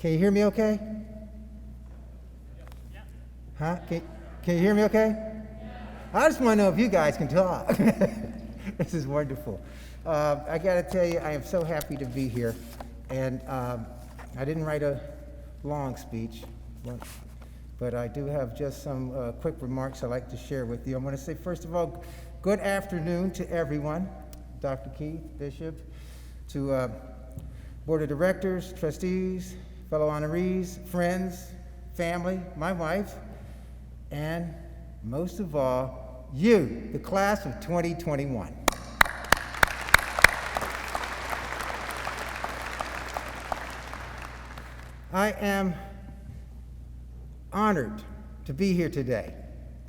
Can you hear me okay? Huh? Can you hear me okay? I just want to know if you guys can talk. This is wonderful. I got to tell you, I am so happy to be here. And I didn't write a long speech, but I do have just some quick remarks I'd like to share with you. I want to say, first of all, good afternoon to everyone, Dr. Keith, Bishop, to Board of Directors, trustees, fellow honorees, friends, family, my wife, and most of all, you, the class of 2021. I am honored to be here today,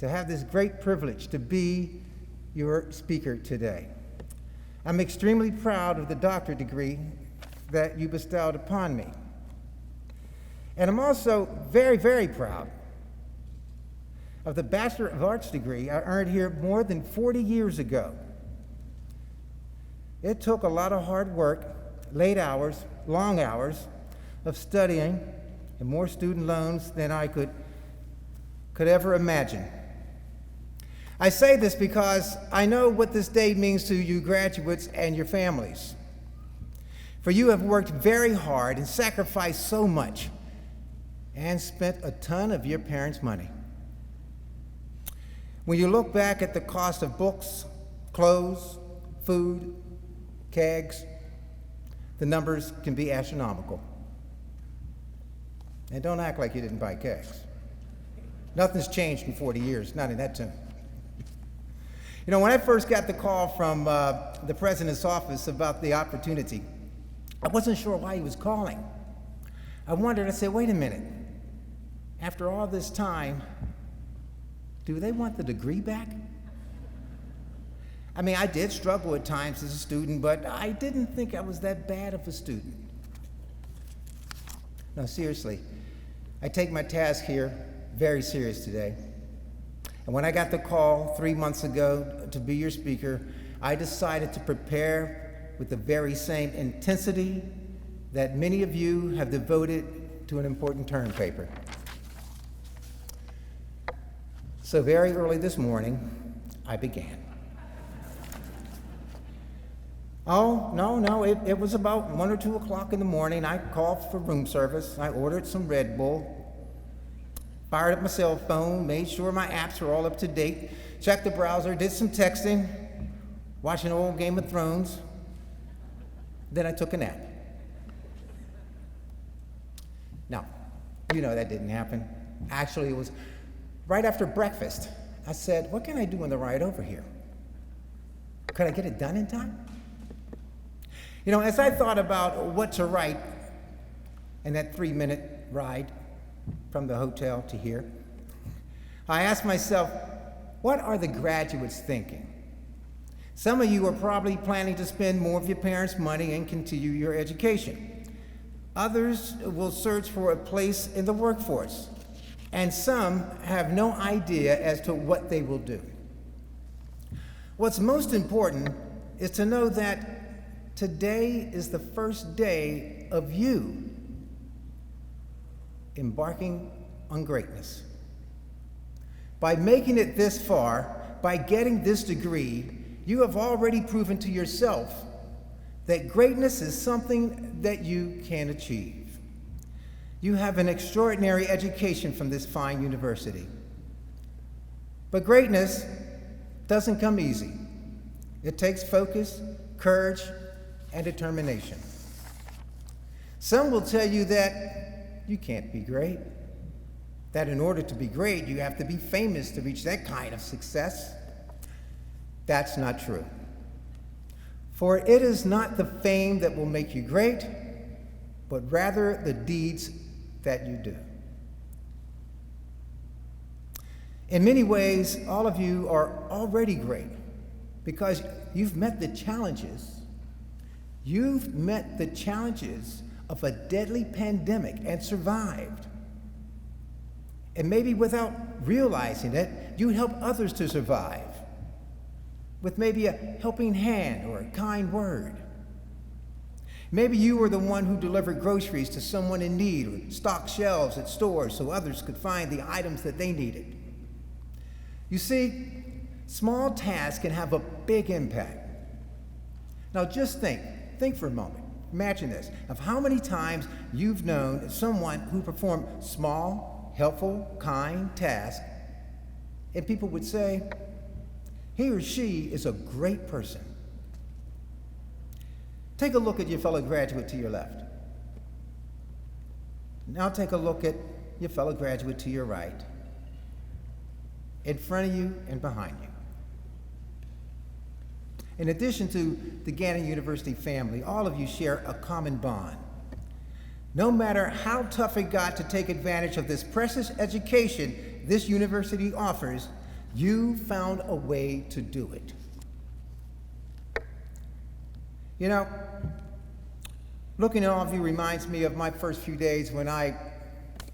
to have this great privilege to be your speaker today. I'm extremely proud of the doctorate degree that you bestowed upon me. And I'm also very, very proud of the Bachelor of Arts degree I earned here more than 40 years ago. It took a lot of hard work, late hours, long hours of studying, and more student loans than I could ever imagine. I say this because I know what this day means to you graduates and your families. For you have worked very hard and sacrificed so much and spent a ton of your parents' money. When you look back at the cost of books, clothes, food, kegs, the numbers can be astronomical. And don't act like you didn't buy kegs. Nothing's changed in 40 years, not in that time. You know, when I first got the call from the president's office about the opportunity, I wasn't sure why he was calling. I wondered, I said, wait a minute. After all this time, do they want the degree back? I mean, I did struggle at times as a student, but I didn't think I was that bad of a student. No, seriously, I take my task here very serious today. And when I got the call 3 months ago to be your speaker, I decided to prepare with the very same intensity that many of you have devoted to an important term paper. So very early this morning, I began. Oh, no, it was about 1 or 2 o'clock in the morning. I called for room service. I ordered some Red Bull, fired up my cell phone, made sure my apps were all up to date, checked the browser, did some texting, watching old Game of Thrones. Then I took a nap. No, you know that didn't happen. Actually, it was right after breakfast. I said, what can I do on the ride over here? Could I get it done in time? You know, as I thought about what to write in that 3-minute ride from the hotel to here, I asked myself, what are the graduates thinking? Some of you are probably planning to spend more of your parents' money and continue your education. Others will search for a place in the workforce, and some have no idea as to what they will do. What's most important is to know that today is the first day of you embarking on greatness. By making it this far, by getting this degree, you have already proven to yourself that greatness is something that you can achieve. You have an extraordinary education from this fine university. But greatness doesn't come easy. It takes focus, courage, and determination. Some will tell you that you can't be great, that in order to be great, you have to be famous to reach that kind of success. That's not true. For it is not the fame that will make you great, but rather the deeds that you do. In many ways, all of you are already great because you've met the challenges. You've met the challenges of a deadly pandemic and survived. And maybe without realizing it, you help others to survive with maybe a helping hand or a kind word. Maybe you were the one who delivered groceries to someone in need or stocked shelves at stores so others could find the items that they needed. You see, small tasks can have a big impact. Now just think for a moment. Imagine this, of how many times you've known someone who performed small, helpful, kind tasks, and people would say, he or she is a great person. Take a look at your fellow graduate to your left. Now take a look at your fellow graduate to your right, in front of you and behind you. In addition to the Gannon University family, all of you share a common bond. No matter how tough it got to take advantage of this precious education this university offers, you found a way to do it. You know, looking at all of you reminds me of my first few days when I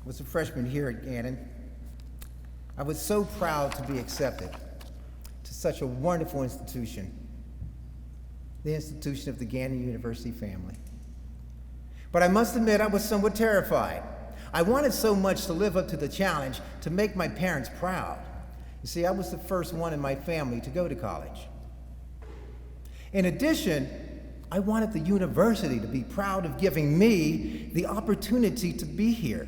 was a freshman here at Gannon. I was so proud to be accepted to such a wonderful institution, the institution of the Gannon University family. But I must admit, I was somewhat terrified. I wanted so much to live up to the challenge to make my parents proud. You see, I was the first one in my family to go to college. In addition, I wanted the university to be proud of giving me the opportunity to be here,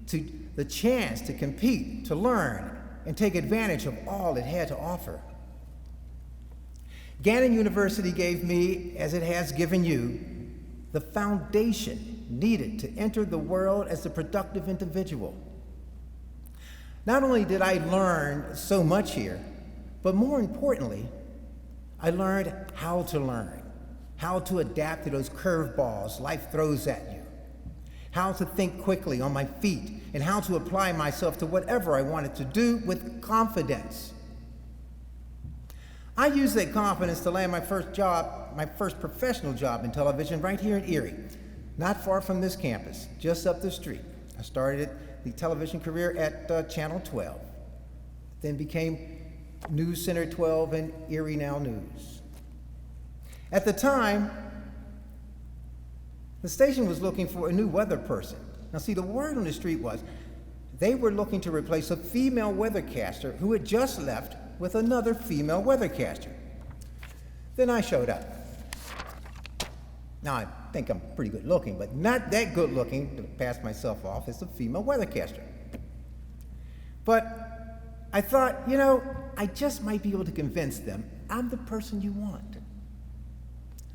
to the chance to compete, to learn, and take advantage of all it had to offer. Gannon University gave me, as it has given you, the foundation needed to enter the world as a productive individual. Not only did I learn so much here, but more importantly, I learned how to learn, how to adapt to those curveballs life throws at you, how to think quickly on my feet, and how to apply myself to whatever I wanted to do with confidence. I used that confidence to land my first job, my first professional job in television right here in Erie, not far from this campus, just up the street. I started the television career at Channel 12, then became News Center 12 and Erie Now News. At the time, the station was looking for a new weather person. Now see, the word on the street was they were looking to replace a female weathercaster who had just left with another female weathercaster. Then I showed up. Now I think I'm pretty good looking, but not that good looking to pass myself off as a female weathercaster. But I thought, you know, I just might be able to convince them I'm the person you want.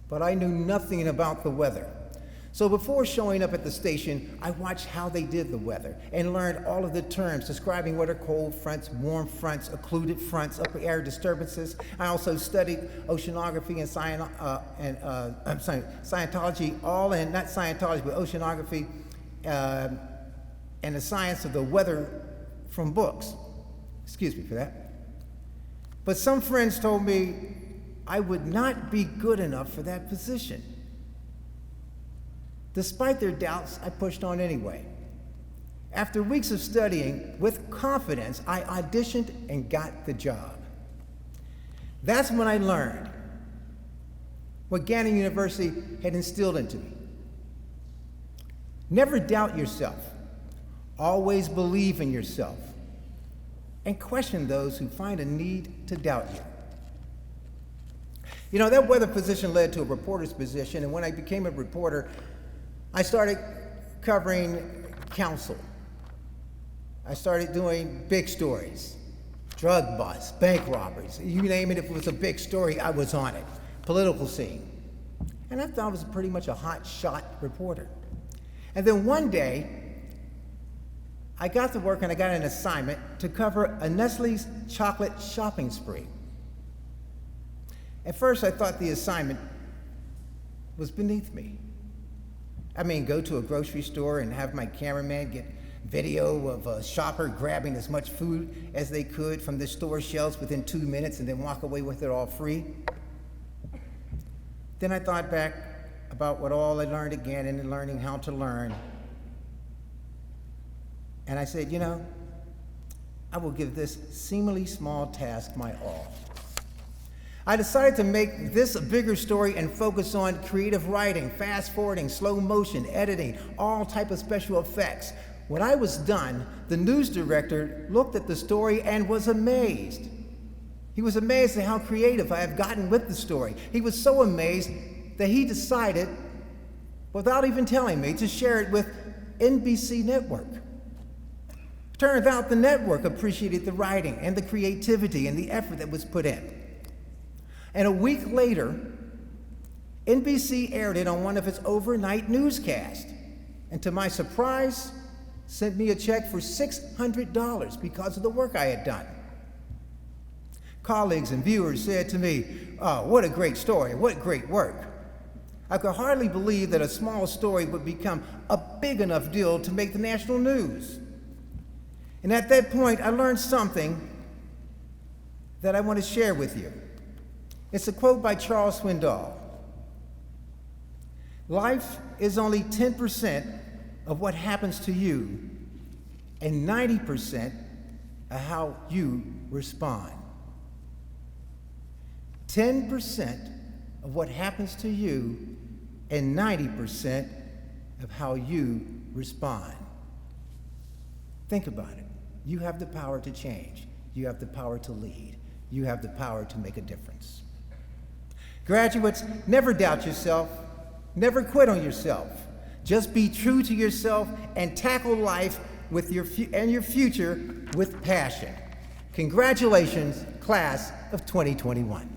But I knew nothing about the weather. So before showing up at the station, I watched how they did the weather and learned all of the terms describing what are cold fronts, warm fronts, occluded fronts, upper air disturbances. I also studied oceanography and Scientology, all in, not Scientology, but oceanography and the science of the weather from books. Excuse me for that. But some friends told me I would not be good enough for that position. Despite their doubts, I pushed on anyway. After weeks of studying, with confidence, I auditioned and got the job. That's when I learned what Gannon University had instilled into me. Never doubt yourself. Always believe in yourself. And question those who find a need to doubt you. You know, that weather position led to a reporter's position, and when I became a reporter, I started covering counsel. I started doing big stories, drug busts, bank robberies. You name it, if it was a big story, I was on it. Political scene. And I thought I was pretty much a hot shot reporter. And then one day, I got to work and I got an assignment to cover a Nestle's chocolate shopping spree. At first, I thought the assignment was beneath me. I mean, go to a grocery store and have my cameraman get video of a shopper grabbing as much food as they could from the store shelves within 2 minutes and then walk away with it all free. Then I thought back about what all I learned again and learning how to learn. And I said, you know, I will give this seemingly small task my all. I decided to make this a bigger story and focus on creative writing, fast forwarding, slow motion, editing, all type of special effects. When I was done, the news director looked at the story and was amazed. He was amazed at how creative I have gotten with the story. He was so amazed that he decided, without even telling me, to share it with NBC Network. Turns out the network appreciated the writing and the creativity and the effort that was put in. And a week later, NBC aired it on one of its overnight newscasts. And to my surprise, sent me a check for $600 because of the work I had done. Colleagues and viewers said to me, "Oh, what a great story, what great work." I could hardly believe that a small story would become a big enough deal to make the national news. And at that point, I learned something that I want to share with you. It's a quote by Charles Swindoll. Life is only 10% of what happens to you and 90% of how you respond. 10% of what happens to you and 90% of how you respond. Think about it. You have the power to change. You have the power to lead. You have the power to make a difference. Graduates, never doubt yourself. Never quit on yourself. Just be true to yourself and tackle life with your future with passion. Congratulations, class of 2021.